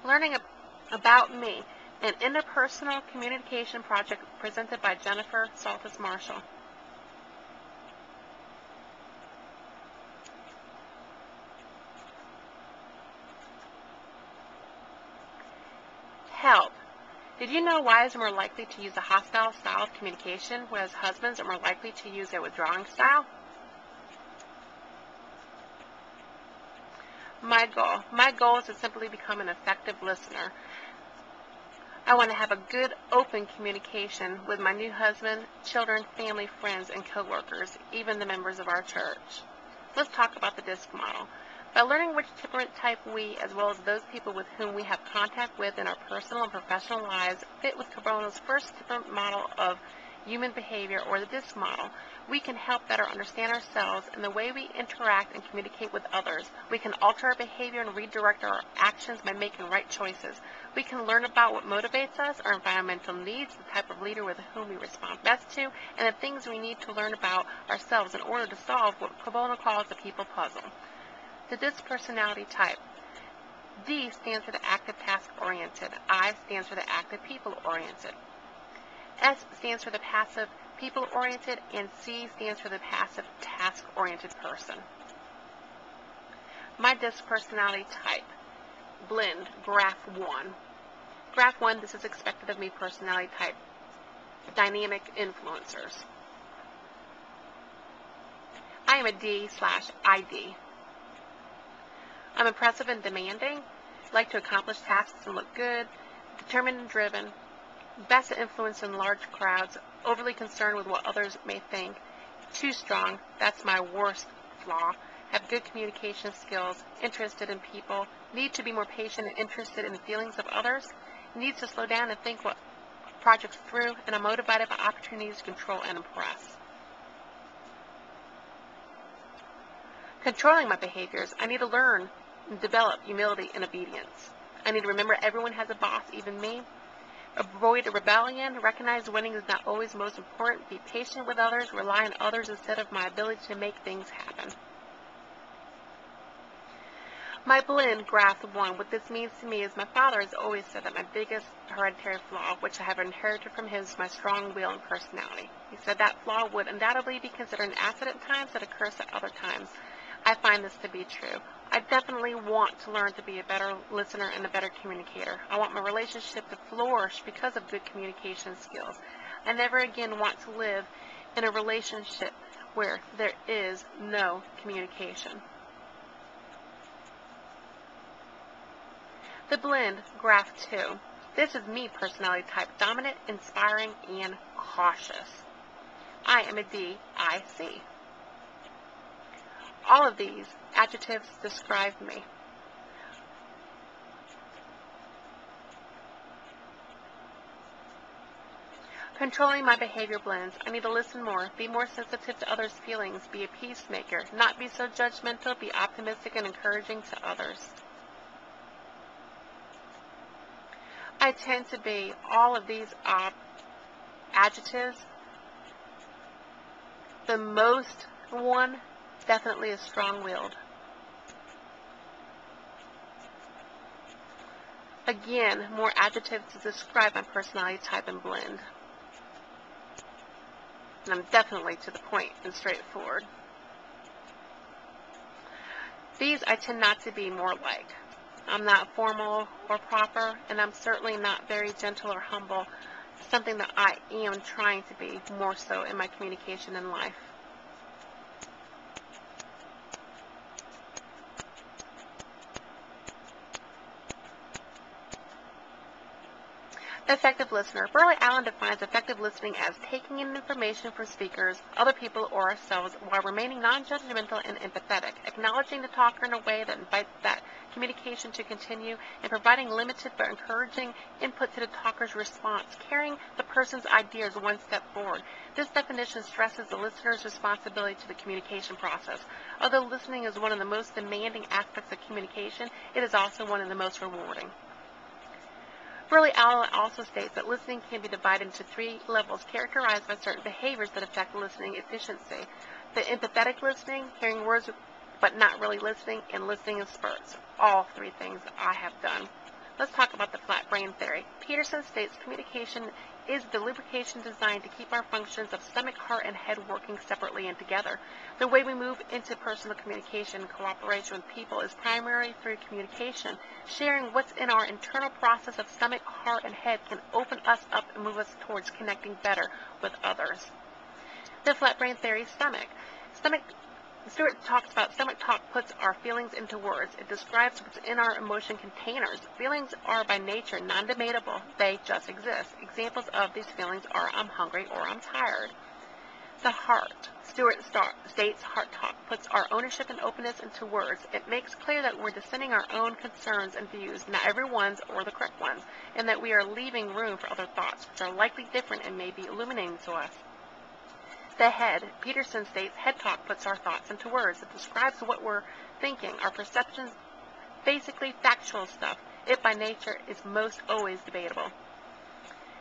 Learning about me, an interpersonal communication project presented by Jennifer Saltis Marshall. Help. Did you know wives are more likely to use a hostile style of communication, whereas husbands are more likely to use a withdrawing style? My goal is to simply become an effective listener. I want to have a good, open communication with my new husband, children, family, friends, and coworkers, even the members of our church. Let's talk about the DISC model. By learning which temperament type we, as well as those people with whom we have contact with in our personal and professional lives, fit with Cabrona's first temperament model of human behavior, or the DISC model, we can help better understand ourselves and the way we interact and communicate with others. We can alter our behavior and redirect our actions by making right choices. We can learn about what motivates us, our environmental needs, the type of leader with whom we respond best to, and the things we need to learn about ourselves in order to solve what Cabrona calls the people puzzle. The DISC personality type. D stands for the active task-oriented. I stands for the active people-oriented. S stands for the passive people-oriented, and C stands for the passive task-oriented person. My DISC personality type. Blend, graph 1. Graph 1, this is expected of me personality type. Dynamic influencers. I am a D/ID. I'm impressive and demanding, like to accomplish tasks and look good, determined and driven, best at influence in large crowds, overly concerned with what others may think, too strong, that's my worst flaw, have good communication skills, interested in people, need to be more patient and interested in the feelings of others, needs to slow down and think what projects through, and I'm motivated by opportunities to control and impress. Controlling my behaviors, I need to learn and develop humility and obedience. I need to remember everyone has a boss, even me. Avoid rebellion, recognize winning is not always most important, be patient with others, rely on others instead of my ability to make things happen. My blend, graph 1, what this means to me is my father has always said that my biggest hereditary flaw, which I have inherited from him, is my strong will and personality. He said that flaw would undoubtedly be considered an asset at times and a curse at other times. I find this to be true. I definitely want to learn to be a better listener and a better communicator. I want my relationship to flourish because of good communication skills. I never again want to live in a relationship where there is no communication. The blend, graph 2. This is me personality type, dominant, inspiring, and cautious. I am a DIC. All of these adjectives describe me. Controlling my behavior blends. I need to listen more, be more sensitive to others' feelings, be a peacemaker, not be so judgmental, be optimistic and encouraging to others. I tend to be all of these adjectives. The most one definitely is strong-willed. Again, more adjectives to describe my personality type and blend. And I'm definitely to the point and straightforward. These I tend not to be more like. I'm not formal or proper, and I'm certainly not very gentle or humble, something that I am trying to be more so in my communication in life. Effective listener. Burley Allen defines effective listening as taking in information from speakers, other people, or ourselves while remaining non-judgmental and empathetic, acknowledging the talker in a way that invites that communication to continue, and providing limited but encouraging input to the talker's response, carrying the person's ideas one step forward. This definition stresses the listener's responsibility to the communication process. Although listening is one of the most demanding aspects of communication, it is also one of the most rewarding. Burley Allen also states that listening can be divided into 3 levels characterized by certain behaviors that affect listening efficiency. The empathetic listening, hearing words but not really listening, and listening in spurts. All 3 things I have done. Let's talk about the flat brain theory. Peterson states communication is the lubrication designed to keep our functions of stomach, heart, and head working separately and together. The way we move into personal communication and cooperation with people is primarily through communication. Sharing what's in our internal process of stomach, heart, and head can open us up and move us towards connecting better with others. The flat brain theory, stomach. Stewart talks about stomach talk puts our feelings into words. It describes what's in our emotion containers. Feelings are by nature non-debatable. They just exist. Examples of these feelings are I'm hungry or I'm tired. The heart. Stewart states heart talk puts our ownership and openness into words. It makes clear that we're dissenting our own concerns and views, not everyone's or the correct ones, and that we are leaving room for other thoughts, which are likely different and may be illuminating to us. The head. Peterson states head talk puts our thoughts into words. It describes what we're thinking, our perceptions, basically factual stuff. It by nature is most always debatable.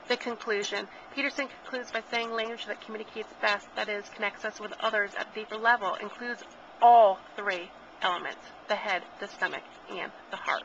The conclusion. Peterson concludes by saying language that communicates best, that is, connects us with others at a deeper level, includes all three elements, the head, the stomach, and the heart.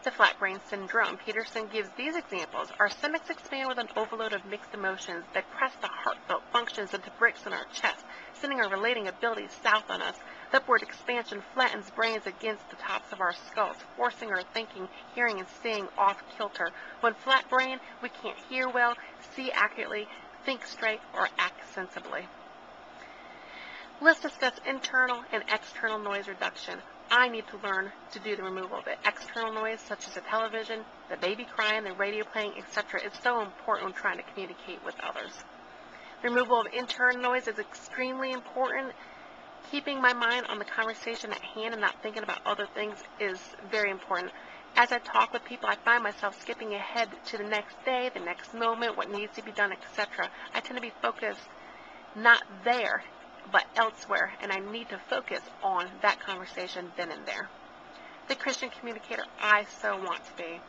The flat brain syndrome. Peterson gives these examples. Our stomachs expand with an overload of mixed emotions. They press the heartfelt functions into bricks in our chest, sending our relating abilities south on us. The upward expansion flattens brains against the tops of our skulls, forcing our thinking, hearing, and seeing off kilter. When flat brain, we can't hear well, see accurately, think straight, or act sensibly. Let's discuss internal and external noise reduction. I need to learn to do the removal of it. External noise, such as the television, the baby crying, the radio playing, etc., is so important when trying to communicate with others. The removal of internal noise is extremely important. Keeping my mind on the conversation at hand and not thinking about other things is very important. As I talk with people, I find myself skipping ahead to the next day, the next moment, what needs to be done, etc. I tend to be focused not there, but elsewhere, and I need to focus on that conversation then and there. The Christian communicator I so want to be.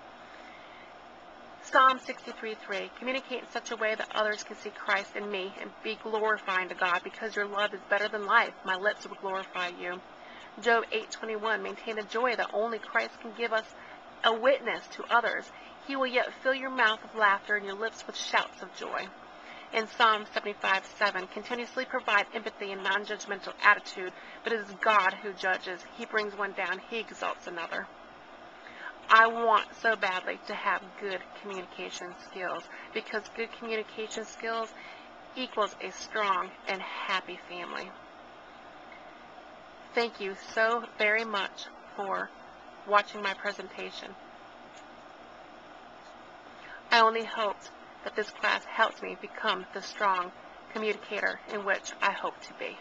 Psalm 63:3. Communicate in such a way that others can see Christ in me and be glorifying to God, because your love is better than life. My lips will glorify you. Job 8:21. Maintain a joy that only Christ can give us, a witness to others. He will yet fill your mouth with laughter and your lips with shouts of joy. In Psalm 75:7, continuously provide empathy and non-judgmental attitude, but it is God who judges. He brings one down, he exalts another. I want so badly to have good communication skills, because good communication skills equals a strong and happy family. Thank you so very much for watching my presentation. I only hope that this class helps me become the strong communicator in which I hope to be.